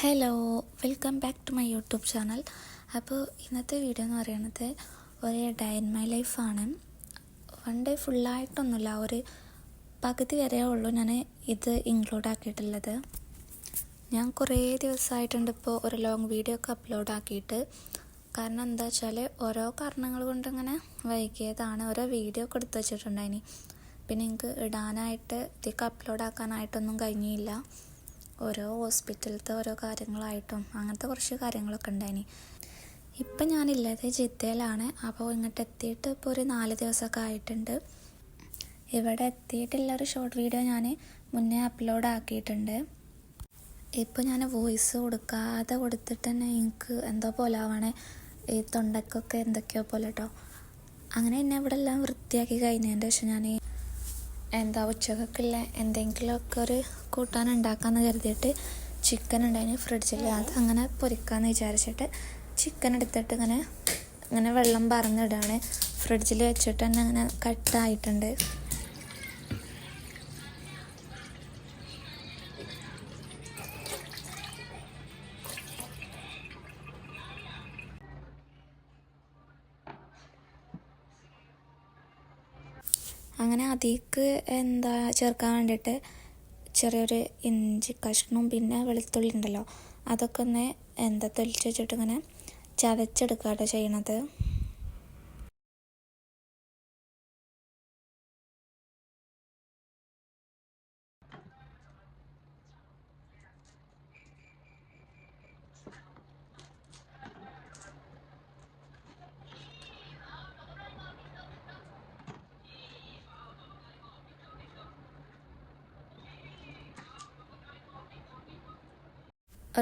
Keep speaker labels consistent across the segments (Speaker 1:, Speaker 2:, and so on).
Speaker 1: Hello, welcome back to my YouTube channel. അപ്പോൾ ഇന്നത്തെ video എന്ന് പറയുന്നത് ഒരു ഡേ ഇൻ മൈ ലൈഫാണ്. വൺ ഡേ ഫുള്ളായിട്ടൊന്നുമില്ല, ഒരു പകുതി വരെ ഉള്ളൂ ഞാൻ ഇത് ഇൻക്ലൂഡ് ആക്കിയിട്ടുള്ളത്. ഞാൻ കുറേ ദിവസമായിട്ടുണ്ട് ഇപ്പോൾ ഒരു ലോങ് വീഡിയോ ഒക്കെ അപ്ലോഡ് ആക്കിയിട്ട്. കാരണം എന്താ വെച്ചാൽ ഓരോ കാരണങ്ങൾ കൊണ്ടിങ്ങനെ വൈകിയതാണ്. ഓരോ വീഡിയോ ഒക്കെ എടുത്ത് വെച്ചിട്ടുണ്ടായിനി, പിന്നെ എനിക്ക് ഇടാനായിട്ട് ഇതൊക്കെ അപ്ലോഡ് ആക്കാനായിട്ടൊന്നും കഴിഞ്ഞില്ല. ഓരോ ഹോസ്പിറ്റലത്തെ ഓരോ കാര്യങ്ങളായിട്ടും അങ്ങനത്തെ കുറച്ച് കാര്യങ്ങളൊക്കെ ഉണ്ടായിനി. ഇപ്പം ഞാനില്ലത് ജിദ്ദയിലാണ്. അപ്പോൾ ഇങ്ങോട്ട് എത്തിയിട്ട് ഇപ്പോൾ ഒരു 4 ദിവസമൊക്കെ ആയിട്ടുണ്ട്. ഇവിടെ എത്തിയിട്ടുള്ളൊരു ഷോർട്ട് വീഡിയോ ഞാൻ മുന്നേ അപ്ലോഡ് ആക്കിയിട്ടുണ്ട്. ഇപ്പോൾ ഞാൻ വോയിസ് കൊടുത്തിട്ട് തന്നെ എനിക്ക് എന്തോ പോലെ ആവണേ, ഈ തൊണ്ടക്കൊക്കെ എന്തൊക്കെയോ പോലെ കേട്ടോ. അങ്ങനെ എന്നെ ഇവിടെ എല്ലാം വൃത്തിയാക്കി കഴിഞ്ഞതിൻ്റെ ശേഷം ഞാൻ ഉച്ചക്കൊക്കെയുള്ള എന്തെങ്കിലുമൊക്കെ ഒരു കൂട്ടാൻ ഉണ്ടാക്കാമെന്ന് കരുതിയിട്ട് ചിക്കൻ ഉണ്ടായിന് ഫ്രിഡ്ജിൽ. അത് അങ്ങനെ പൊരിക്കാമെന്ന് വിചാരിച്ചിട്ട് ചിക്കൻ എടുത്തിട്ട് ഇങ്ങനെ വെള്ളം പറന്നിടാണ്. ഫ്രിഡ്ജിൽ വെച്ചിട്ട് തന്നെ അങ്ങനെ കട്ടായിട്ടുണ്ട്. അങ്ങനെ അതിലേക്ക് ചേർക്കാൻ വേണ്ടിയിട്ട് ചെറിയൊരു ഇഞ്ചി കഷ്ണവും പിന്നെ വെളുത്തുള്ളി ഉണ്ടല്ലോ, അതൊക്കെ ഒന്ന് തൊലിച്ച് വെച്ചിട്ട് ഇങ്ങനെ ചതച്ചെടുക്കുകയാണ് ചെയ്യണത്.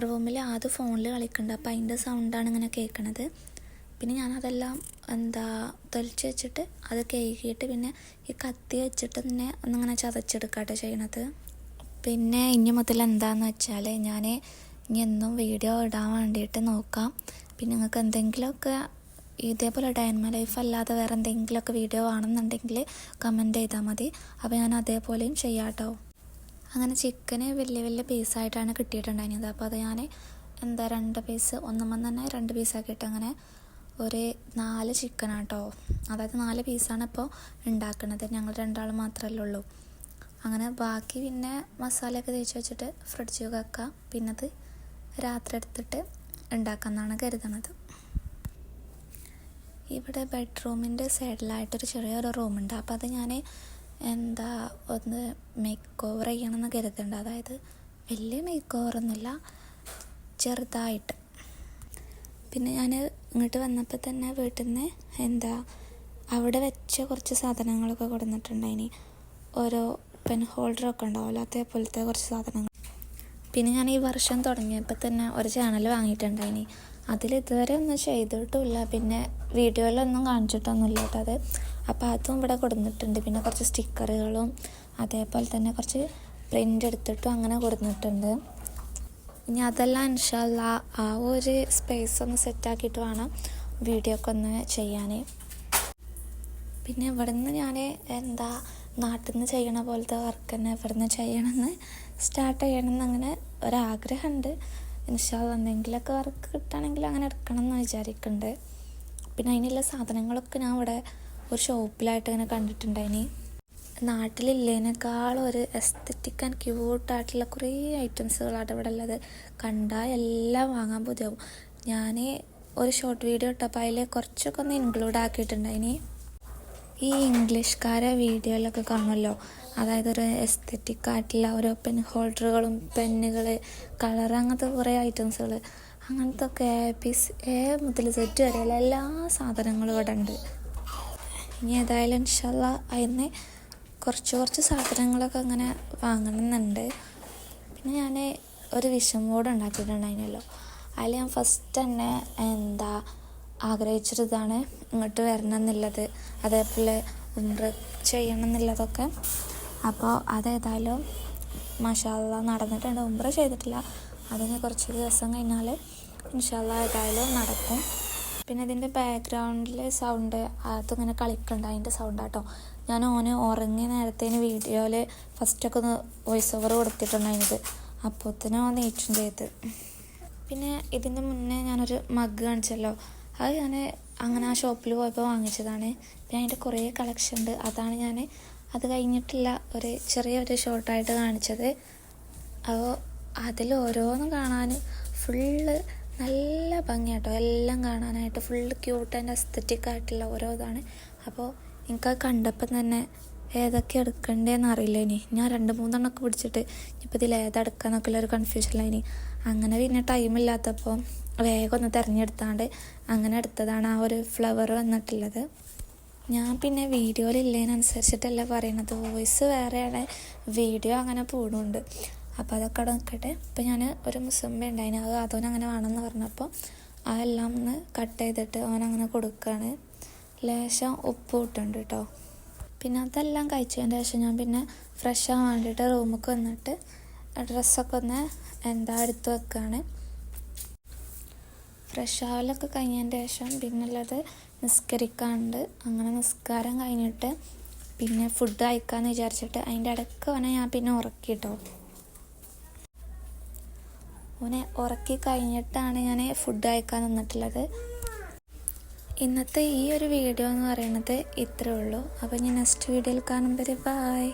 Speaker 1: റൂമിൽ ആദ്യം ഫോണിൽ കളിക്കുന്നുണ്ട്, അപ്പോൾ അതിൻ്റെ സൗണ്ടാണ് ഇങ്ങനെ കേൾക്കണത്. പിന്നെ ഞാനതെല്ലാം തൊലിച്ച് വെച്ചിട്ട് അത് കഴുകിയിട്ട് പിന്നെ ഈ കത്തി വെച്ചിട്ട് തന്നെ ഒന്നിങ്ങനെ ചതച്ചെടുക്കാട്ടോ ചെയ്യണത്. പിന്നെ ഇനി മുതൽ എന്താണെന്ന് വെച്ചാൽ ഞാൻ ഇനി എന്നും വീഡിയോ ഇടാൻ വേണ്ടിയിട്ട് നോക്കാം. പിന്നെ നിങ്ങൾക്ക് എന്തെങ്കിലുമൊക്കെ ഇതേപോലെ ഡേ ഇൻ മൈ ലൈഫ് അല്ലാതെ വേറെ എന്തെങ്കിലുമൊക്കെ വീഡിയോ ആണെന്നുണ്ടെങ്കിൽ കമൻറ്റ് ചെയ്താൽ മതി. അപ്പോൾ ഞാൻ അതേപോലെയും ചെയ്യാം കേട്ടോ. അങ്ങനെ ചിക്കന് വലിയ വലിയ പീസായിട്ടാണ് കിട്ടിയിട്ടുണ്ടായിരുന്നത്. അപ്പോൾ അത് ഞാൻ 2 പീസ് ഒന്നുമ്പോൾ തന്നെ 2 പീസാക്കിയിട്ട് അങ്ങനെ ഒരു 4 ചിക്കനാണ് കേട്ടോ. അതായത് 4 പീസാണ് ഇപ്പോൾ ഉണ്ടാക്കുന്നത്. ഞങ്ങൾ 2 മാത്രമല്ലേ ഉള്ളൂ. അങ്ങനെ ബാക്കി പിന്നെ മസാലയൊക്കെ തേച്ച് വെച്ചിട്ട് ഫ്രിഡ്ജിൽ വെക്കാം. പിന്നെ അത് രാത്രി എടുത്തിട്ട് ഉണ്ടാക്കാമെന്നാണ് കരുതണത്. ഇവിടെ ബെഡ്റൂമിൻ്റെ സൈഡിലായിട്ടൊരു ചെറിയൊരു റൂമുണ്ട്. അപ്പോൾ അത് ഞാൻ ഒന്ന് മേക്ക് ഓവർ ചെയ്യണമെന്ന് കരുതുന്നുണ്ട്. അതായത് വലിയ മേക്ക് ഓവറൊന്നുമില്ല, ചെറുതായിട്ട്. പിന്നെ ഞാൻ ഇങ്ങോട്ട് വന്നപ്പോൾ തന്നെ വീട്ടിൽ നിന്ന് അവിടെ വെച്ച കുറച്ച് സാധനങ്ങളൊക്കെ കൊടുത്തിട്ടുണ്ടായിനി. ഓരോ പെൻ ഹോൾഡറൊക്കെ ഉണ്ടാവുമല്ലോ, അതേപോലത്തെ കുറച്ച് സാധനങ്ങൾ. പിന്നെ ഞാൻ ഈ വർഷം തുടങ്ങിയപ്പോൾ തന്നെ ഒരു ചാനൽ വാങ്ങിയിട്ടുണ്ടായിനി. ഇതുവരെ ഒന്നും ചെയ്തിട്ടുമില്ല, പിന്നെ വീഡിയോയിലൊന്നും കാണിച്ചിട്ടൊന്നുമില്ല കേട്ടോ അത്. അപ്പോൾ അതും ഇവിടെ കൊടുത്തിട്ടുണ്ട്. പിന്നെ കുറച്ച് സ്റ്റിക്കറുകളും അതേപോലെ തന്നെ കുറച്ച് പ്രിൻ്റ് എടുത്തിട്ടും അങ്ങനെ കൊടുത്തിട്ടുണ്ട്. ഇനി അതെല്ലാം ഇൻഷാ അല്ലാ ആ ഒരു സ്പേസ് ഒന്ന് സെറ്റാക്കിയിട്ട് വേണം വീഡിയോ ഒക്കെ ഒന്ന് ചെയ്യാൻ. പിന്നെ ഇവിടെ നിന്ന് ഞാൻ നാട്ടിൽ നിന്ന് ചെയ്യണ പോലത്തെ വർക്ക് തന്നെ ഇവിടെ നിന്ന് ചെയ്യണമെന്ന് സ്റ്റാർട്ട് ചെയ്യണമെന്ന് അങ്ങനെ ഒരാഗ്രഹമുണ്ട്. ഇൻഷാ അല്ലാ എന്തെങ്കിലുമൊക്കെ വർക്ക് കിട്ടുകയാണെങ്കിൽ അങ്ങനെ എടുക്കണം എന്ന് വിചാരിക്കുന്നുണ്ട്. പിന്നെ അതിനുള്ള സാധനങ്ങളൊക്കെ ഞാൻ ഇവിടെ ഒരു ഷോപ്പിലായിട്ട് ഇങ്ങനെ കണ്ടിട്ടുണ്ടായിനി. നാട്ടിലില്ലേനേക്കാളും ഒരു എസ്തറ്റിക് ആൻഡ് ക്യൂട്ടായിട്ടുള്ള കുറേ ഐറ്റംസുകളാണ് ഇവിടെ ഉള്ളത്. കണ്ടാൽ എല്ലാം വാങ്ങാൻ പൂതിയാവും. ഞാൻ ഒരു ഷോർട്ട് വീഡിയോ ഇട്ടപ്പോൾ അതിൽ കുറച്ചൊക്കെ ഒന്ന് ഇൻക്ലൂഡ് ആക്കിയിട്ടുണ്ടായിനി. ഈ ഇംഗ്ലീഷ്കാരെ വീഡിയോയിലൊക്കെ കാണുമല്ലോ, അതായത് ഒരു എസ്തറ്റിക് ആയിട്ടുള്ള ഓരോ പെൻ ഹോൾഡറുകളും പെന്നുകൾ കളർ അങ്ങനത്തെ കുറേ ഐറ്റംസുകൾ, അങ്ങനത്തെ ഒക്കെ A മുതൽ Z വരെയുള്ള എല്ലാ സാധനങ്ങളും ഇവിടെ ഉണ്ട്. ഇനി ഏതായാലും ഇൻഷാ അല്ലാ അതിന് കുറച്ച് സാധനങ്ങളൊക്കെ അങ്ങനെ വാങ്ങണമെന്നുണ്ട്. പിന്നെ ഞാൻ ഒരു വിഷൻ ബോർഡ് ഉണ്ടാക്കിയിട്ടുണ്ടായിരുന്നല്ലോ, അതിൽ ഞാൻ ഫസ്റ്റ് തന്നെ ആഗ്രഹിച്ചിട്ടാണ് ഇങ്ങോട്ട് വരണം എന്നുള്ളത്, അതേപോലെ ഉംറ ചെയ്യണം എന്നുള്ളതൊക്കെ. അപ്പോൾ അതേതായാലും മാഷാ അല്ലാ നടന്നിട്ടുണ്ട്. ഉംറ ചെയ്തിട്ടില്ല, അതിന് കുറച്ച് ദിവസം കഴിഞ്ഞാൽ ഇൻഷാ അല്ലാ ഏതായാലും നടക്കും. പിന്നെ ഇതിൻ്റെ ബാക്ക്ഗ്രൗണ്ടിൽ സൗണ്ട് അതിങ്ങനെ കളിക്കുന്നുണ്ട്, അതിൻ്റെ സൗണ്ടാട്ടോ. ഞാൻ ഉറങ്ങിയ നേരത്തേന് വീഡിയോയിൽ ഫസ്റ്റൊക്കെ ഒന്ന് വോയിസ് ഓവർ കൊടുത്തിട്ടുണ്ടായിരുന്നത്. അപ്പോൾ തന്നെ നീച്ചും ചെയ്ത് പിന്നെ ഇതിൻ്റെ മുന്നേ ഞാനൊരു മഗ് കാണിച്ചല്ലോ, അത് ഞാൻ അങ്ങനെ ആ ഷോപ്പിൽ പോയപ്പോൾ വാങ്ങിച്ചതാണ്. പിന്നെ അതിൻ്റെ കുറേ കളക്ഷൻ ഉണ്ട്, അതാണ് ഞാൻ അത് കഴിഞ്ഞിട്ടില്ല ചെറിയൊരു ഷോർട്ടായിട്ട് കാണിച്ചത്. അപ്പോൾ അതിൽ ഓരോന്നും കാണാൻ ഫുള്ള് നല്ല ഭംഗിയാട്ടോ, എല്ലാം കാണാനായിട്ട് ഫുള്ള് ക്യൂട്ട് ആൻഡ് എസ്തറ്റിക് ആയിട്ടുള്ള ഓരോ ഇതാണ്. അപ്പോൾ എനിക്കത് കണ്ടപ്പം തന്നെ ഏതൊക്കെ എടുക്കണ്ടേന്ന് അറിയില്ല. ഞാൻ 2-3 പിടിച്ചിട്ട് ഇപ്പോൾ ഇതിൽ ഏതെടുക്കാന്നൊക്കെ ഉള്ളൊരു കൺഫ്യൂഷനിലാണ്. അങ്ങനെ പിന്നെ ടൈമില്ലാത്തപ്പോൾ വേഗം ഒന്ന് തിരഞ്ഞെടുത്താണ്ട് അങ്ങനെ എടുത്തതാണ് ആ ഒരു ഫ്ലവർ വന്നിട്ടുള്ളത്. ഞാൻ പിന്നെ വീഡിയോയിലില്ലേനനുസരിച്ചിട്ടല്ല പറയണത്, വോയിസ് വേറെയാണ്, വീഡിയോ അങ്ങനെ പോകുന്നുണ്ട്. അപ്പോൾ അതൊക്കെ അവിടെ നിൽക്കട്ടെ. ഇപ്പോൾ ഞാൻ ഒരു മുസമ്പ ഉണ്ടായിന്, അത് അതോനങ്ങനെ വേണമെന്ന് പറഞ്ഞപ്പോൾ അതെല്ലാം ഒന്ന് കട്ട് ചെയ്തിട്ട് അവനങ്ങനെ കൊടുക്കുകയാണ്. ലേശം ഉപ്പ് ഇട്ടുണ്ട് കേട്ടോ. പിന്നെ അതെല്ലാം കഴിച്ചതിന് ശേഷം ഞാൻ പിന്നെ ഫ്രഷ് ആവാൻ വേണ്ടിയിട്ട് റൂമിലേക്ക് വന്നിട്ട് ഡ്രസ്സൊക്കെ ഒന്ന് എടുത്ത് വെക്കുകയാണ്. ഫ്രഷ് ആവലൊക്കെ കഴിഞ്ഞതിന് ശേഷം പിന്നുള്ളത് നിസ്കരിക്കാണ്ട്, അങ്ങനെ നിസ്കാരം കഴിഞ്ഞിട്ട് പിന്നെ ഫുഡ് കഴിക്കാമെന്ന് വിചാരിച്ചിട്ട് അതിൻ്റെ ഇടയ്ക്ക് അവനെ ഞാൻ പിന്നെ ഉറക്കിട്ടോ. അവനെ ഉറക്കി കഴിഞ്ഞിട്ടാണ് ഞാൻ ഫുഡ് കഴിക്കാൻ നിന്നിട്ടുള്ളത്. ഇന്നത്തെ ഈ ഒരു വീഡിയോ എന്ന് പറയുന്നത് ഇത്രയേ ഉള്ളൂ. അപ്പോൾ ഞാൻ നെക്സ്റ്റ് വീഡിയോയിൽ കാണുമ്പോൾ ബൈ.